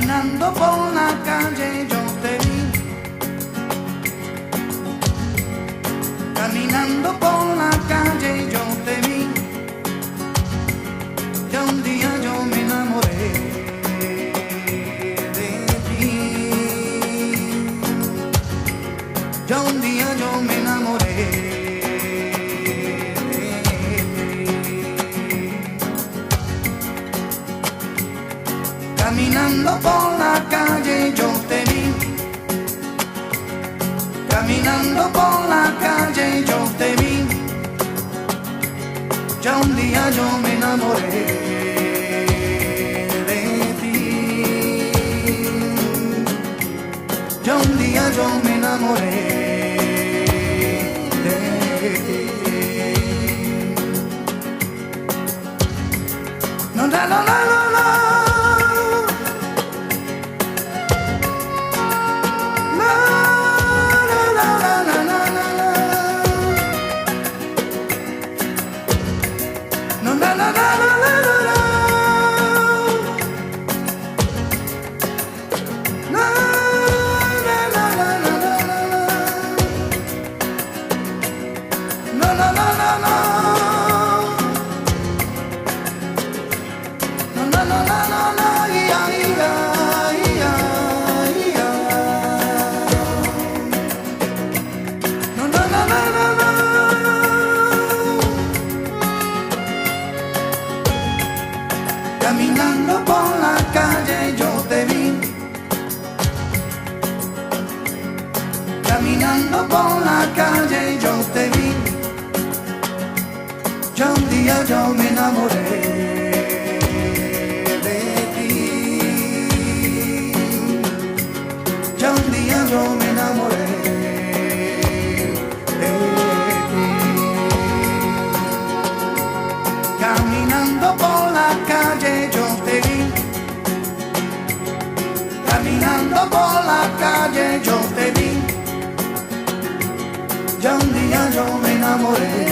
Caminando por la calle yo te vi, caminando por la calle yo te vi, ya un día yo me enamoré de ti, ya un día yo me enamoré de ti. Caminando por la calle yo te vi, caminando por la calle yo te vi, ya un día yo me enamoré de ti, ya un día yo me enamoré de ti. No, no, no, no, no, no. Caminando por la calle yo te vi, caminando por la calle yo te vi, ya un día yo me enamoré de ti, ya un día yo me enamoré de ti. Caminando por la calle yo te vi, caminando por la calle yo te vi, ya un día yo me enamoré